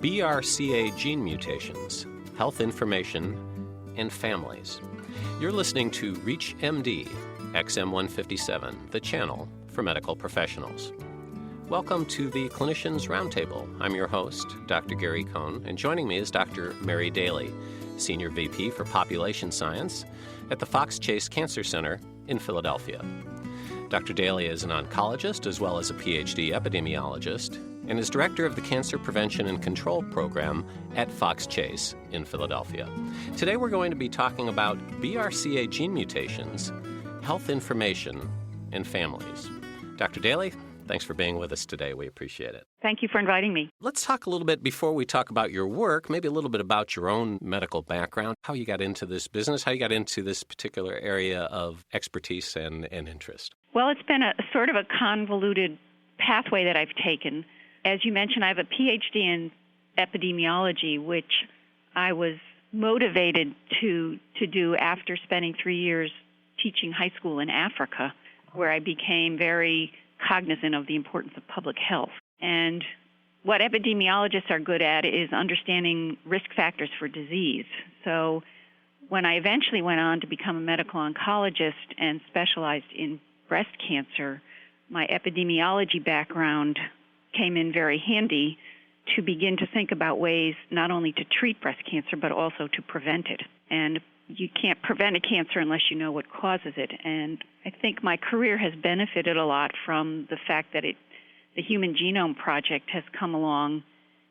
BRCA gene mutations, health information, and families. You're listening to Reach MD, XM157, the channel for medical professionals. Welcome to the Clinicians Roundtable. I'm your host, Dr. Gary Kohn, and joining me is Dr. Mary Daly, Senior VP for Population Science at the Fox Chase Cancer Center in Philadelphia. Dr. Daly is an oncologist as well as a PhD epidemiologist and is director of the Cancer Prevention and Control Program at Fox Chase in Philadelphia. Today we're going to be talking about BRCA gene mutations, health information, and families. Dr. Daly, thanks for being with us today. We appreciate it. Thank you for inviting me. Let's talk a little bit, before we talk about your work, maybe a little bit about your own medical background, how you got into this business, how you got into this particular area of expertise and interest. Well, it's been a sort of a convoluted pathway that I've taken. As you mentioned, I have a PhD in epidemiology, which I was motivated to do after spending 3 years teaching high school in Africa, where I became very cognizant of the importance of public health. And what epidemiologists are good at is understanding risk factors for disease. So when I eventually went on to become a medical oncologist and specialized in breast cancer, my epidemiology background came in very handy to begin to think about ways not only to treat breast cancer, but also to prevent it. And you can't prevent a cancer unless you know what causes it. And I think my career has benefited a lot from the fact that the Human Genome Project has come along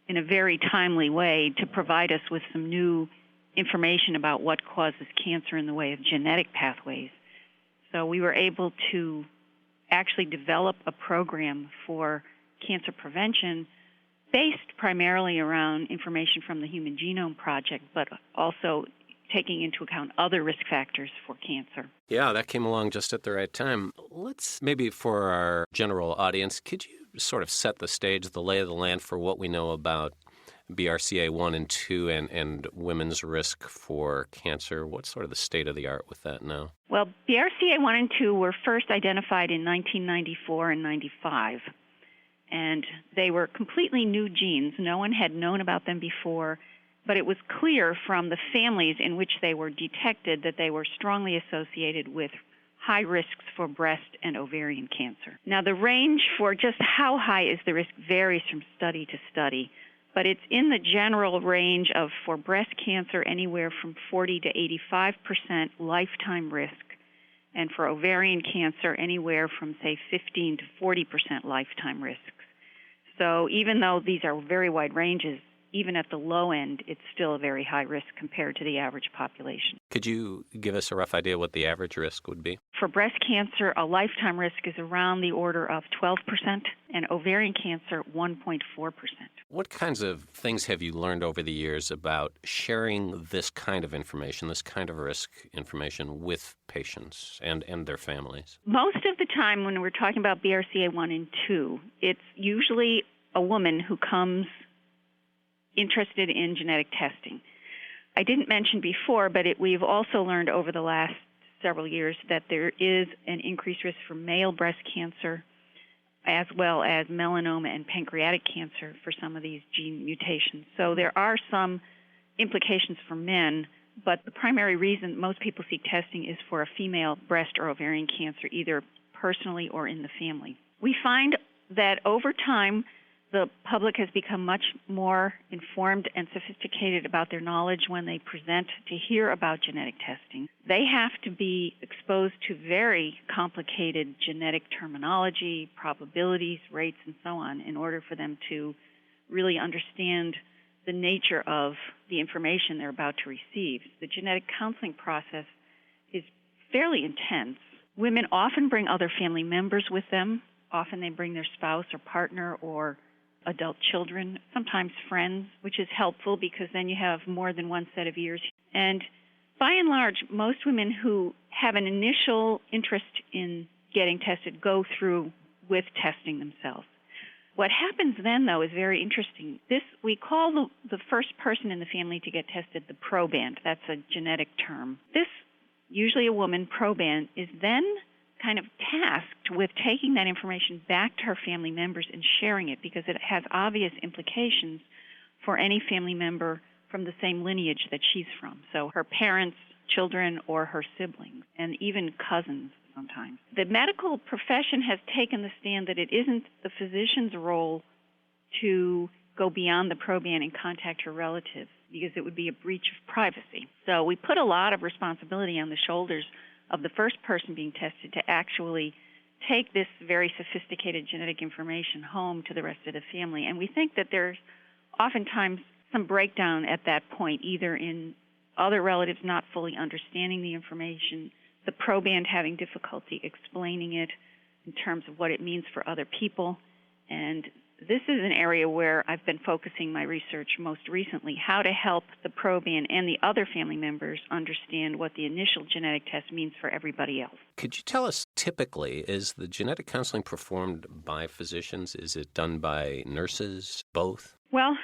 in a very timely way to provide us with some new information about what causes cancer in the way of genetic pathways. So we were able to actually develop a program for cancer prevention based primarily around information from the Human Genome Project, but also taking into account other risk factors for cancer. Yeah, that came along just at the right time. Let's, maybe for our general audience, could you sort of set the stage, the lay of the land for what we know about BRCA 1 and 2 and women's risk for cancer? What's sort of the state of the art with that now? Well, BRCA 1 and 2 were first identified in 1994 and 95. And they were completely new genes. No one had known about them before, but it was clear from the families in which they were detected that they were strongly associated with high risks for breast and ovarian cancer. Now, the range for just how high is the risk varies from study to study, but it's in the general range of, for breast cancer, anywhere from 40 to 85% lifetime risk, and for ovarian cancer, anywhere from, say, 15 to 40% lifetime risks. So even though these are very wide ranges, even at the low end, it's still a very high risk compared to the average population. Could you give us a rough idea what the average risk would be? For breast cancer, a lifetime risk is around the order of 12%, and ovarian cancer, 1.4%. What kinds of things have you learned over the years about sharing this kind of information, this kind of risk information with patients and their families? Most of the time when we're talking about BRCA 1 and 2, it's usually a woman who comes interested in genetic testing. I didn't mention before, but we've also learned over the last several years that there is an increased risk for male breast cancer as well as melanoma and pancreatic cancer for some of these gene mutations. So there are some implications for men, but the primary reason most people seek testing is for a female breast or ovarian cancer, either personally or in the family. We find that over time, the public has become much more informed and sophisticated about their knowledge when they present to hear about genetic testing. They have to be exposed to very complicated genetic terminology, probabilities, rates, and so on in order for them to really understand the nature of the information they're about to receive. The genetic counseling process is fairly intense. Women often bring other family members with them. Often they bring their spouse or partner or adult children, sometimes friends, which is helpful because then you have more than one set of ears. And by and large, most women who have an initial interest in getting tested go through with testing themselves. What happens then, though, is very interesting. We call the first person in the family to get tested the proband. That's a genetic term. This, usually a woman, proband, is then kind of tasked with taking that information back to her family members and sharing it because it has obvious implications for any family member from the same lineage that she's from. So her parents, children, or her siblings, and even cousins sometimes. The medical profession has taken the stand that it isn't the physician's role to go beyond the proband and contact her relatives because it would be a breach of privacy. So we put a lot of responsibility on the shoulders of the first person being tested to actually take this very sophisticated genetic information home to the rest of the family. And we think that there's oftentimes some breakdown at that point, either in other relatives not fully understanding the information, the proband having difficulty explaining it in terms of what it means for other people. And this is an area where I've been focusing my research most recently, how to help the proband and the other family members understand what the initial genetic test means for everybody else. Could you tell us, typically, is the genetic counseling performed by physicians? Is it done by nurses, both? Well,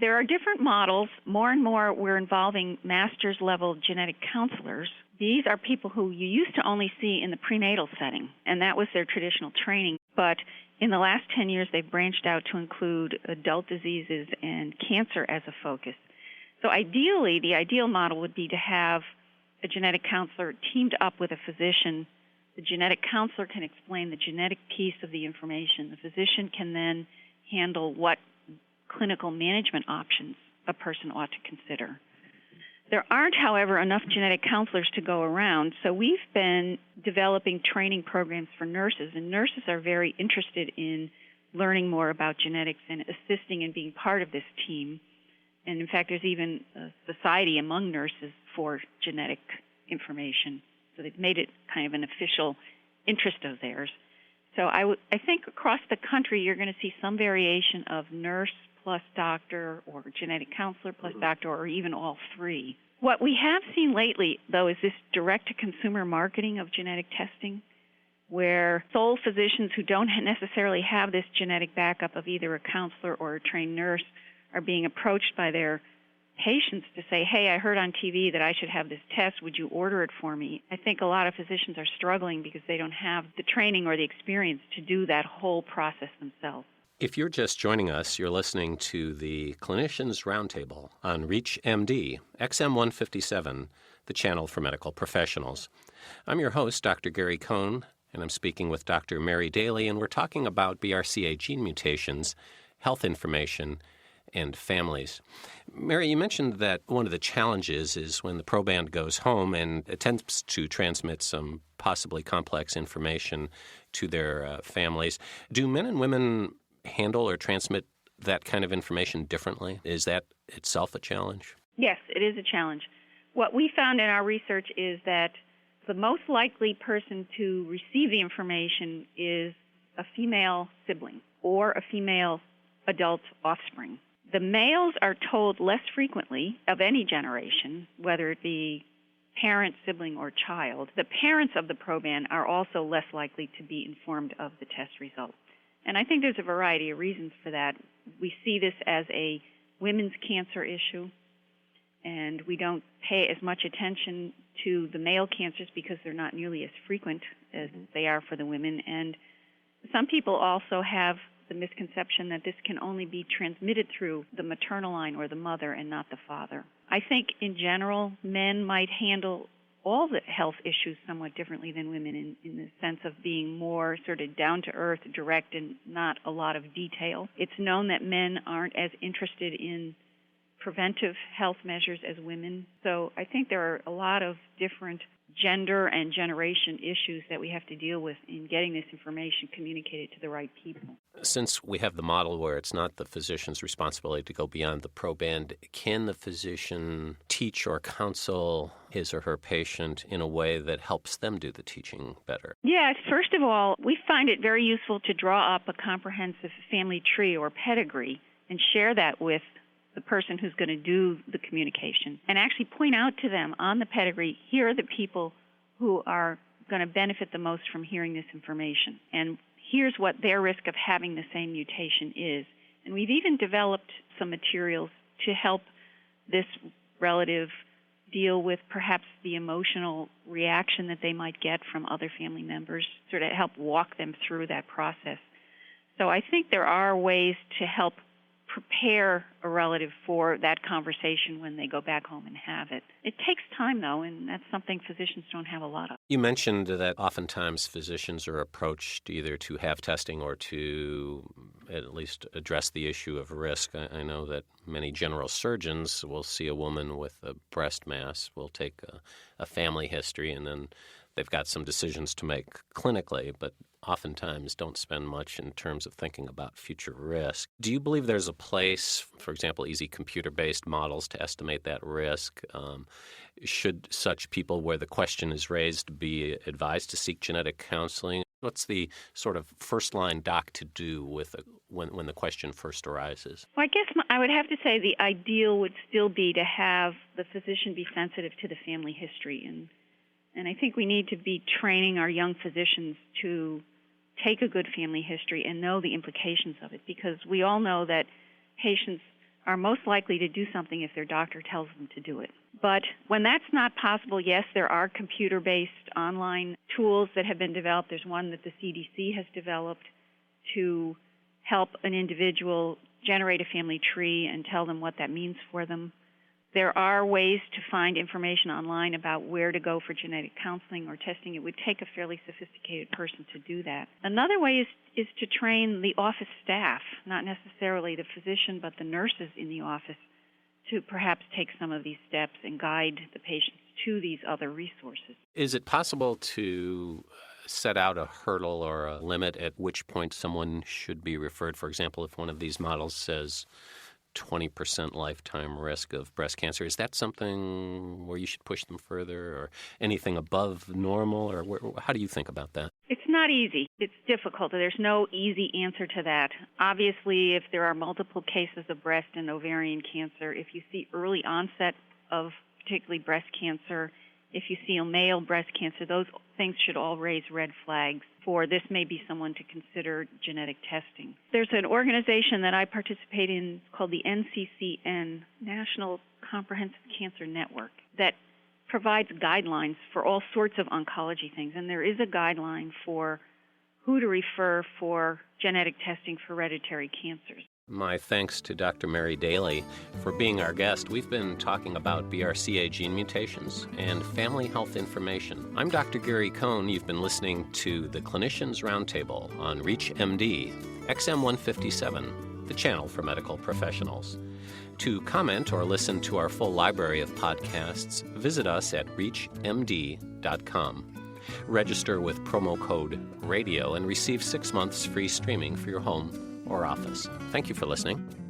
there are different models. More and more we're involving master's level genetic counselors. These are people who you used to only see in the prenatal setting, and that was their traditional training. But in the last 10 years, they've branched out to include adult diseases and cancer as a focus. So ideally, the ideal model would be to have a genetic counselor teamed up with a physician. The genetic counselor can explain the genetic piece of the information. The physician can then handle what clinical management options a person ought to consider. There aren't, however, enough genetic counselors to go around, so we've been developing training programs for nurses, and nurses are very interested in learning more about genetics and assisting in being part of this team. And in fact, there's even a society among nurses for genetic information, so they've made it kind of an official interest of theirs. So I think across the country you're going to see some variation of nurse plus doctor or genetic counselor plus doctor or even all three. What we have seen lately, though, is this direct-to-consumer marketing of genetic testing where sole physicians who don't necessarily have this genetic backup of either a counselor or a trained nurse are being approached by their patients to say, hey, I heard on TV that I should have this test. Would you order it for me? I think a lot of physicians are struggling because they don't have the training or the experience to do that whole process themselves. If you're just joining us, you're listening to the Clinicians Roundtable on ReachMD, XM157, the channel for medical professionals. I'm your host, Dr. Gary Kohn, and I'm speaking with Dr. Mary Daly, and we're talking about BRCA gene mutations, health information, and families. Mary, you mentioned that one of the challenges is when the proband goes home and attempts to transmit some possibly complex information to their families. Do men and women handle or transmit that kind of information differently? Is that itself a challenge? Yes, it is a challenge. What we found in our research is that the most likely person to receive the information is a female sibling or a female adult offspring. The males are told less frequently of any generation, whether it be parent, sibling, or child. The parents of the proband are also less likely to be informed of the test result. And I think there's a variety of reasons for that. We see this as a women's cancer issue, and we don't pay as much attention to the male cancers because they're not nearly as frequent as they are for the women. And some people also have the misconception that this can only be transmitted through the maternal line or the mother and not the father. I think in general, men might handle all the health issues somewhat differently than women in the sense of being more sort of down-to-earth, direct, and not a lot of detail. It's known that men aren't as interested in preventive health measures as women. So I think there are a lot of different gender and generation issues that we have to deal with in getting this information communicated to the right people. Since we have the model where it's not the physician's responsibility to go beyond the proband, can the physician teach or counsel his or her patient in a way that helps them do the teaching better? Yes, first of all, we find it very useful to draw up a comprehensive family tree or pedigree and share that with the person who's going to do the communication and actually point out to them on the pedigree, here are the people who are going to benefit the most from hearing this information. And here's what their risk of having the same mutation is. And we've even developed some materials to help this relative deal with perhaps the emotional reaction that they might get from other family members, sort of help walk them through that process. So I think there are ways to help prepare a relative for that conversation when they go back home and have it. It takes time, though, and that's something physicians don't have a lot of. You mentioned that oftentimes physicians are approached either to have testing or to at least address the issue of risk. I know that many general surgeons will see a woman with a breast mass, will take a family history, and then they've got some decisions to make clinically, but oftentimes don't spend much in terms of thinking about future risk. Do you believe there's a place, for example, easy computer-based models to estimate that risk? Should such people where the question is raised be advised to seek genetic counseling? What's the sort of first-line doc to do with when the question first arises? Well, I guess I would have to say the ideal would still be to have the physician be sensitive to the family history. And I think we need to be training our young physicians to take a good family history and know the implications of it, because we all know that patients are most likely to do something if their doctor tells them to do it. But when that's not possible, yes, there are computer-based online tools that have been developed. There's one that the CDC has developed to help an individual generate a family tree and tell them what that means for them. There are ways to find information online about where to go for genetic counseling or testing. It would take a fairly sophisticated person to do that. Another way is to train the office staff, not necessarily the physician, but the nurses in the office, to perhaps take some of these steps and guide the patients to these other resources. Is it possible to set out a hurdle or a limit at which point someone should be referred? For example, if one of these models says 20% lifetime risk of breast cancer, is that something where you should push them further, or anything above normal, or how do you think about that? It's not easy. It's difficult. There's no easy answer to that. Obviously, if there are multiple cases of breast and ovarian cancer, if you see early onset of particularly breast cancer, if you see a male breast cancer, those things should all raise red flags for this may be someone to consider genetic testing. There's an organization that I participate in called the NCCN, National Comprehensive Cancer Network, that provides guidelines for all sorts of oncology things. And there is a guideline for who to refer for genetic testing for hereditary cancers. My thanks to Dr. Mary Daly for being our guest. We've been talking about BRCA gene mutations and family health information. I'm Dr. Gary Kohn. You've been listening to the Clinicians Roundtable on ReachMD, XM157, the channel for medical professionals. To comment or listen to our full library of podcasts, visit us at reachmd.com. Register with promo code RADIO and receive 6 months free streaming for your home or office. Thank you for listening.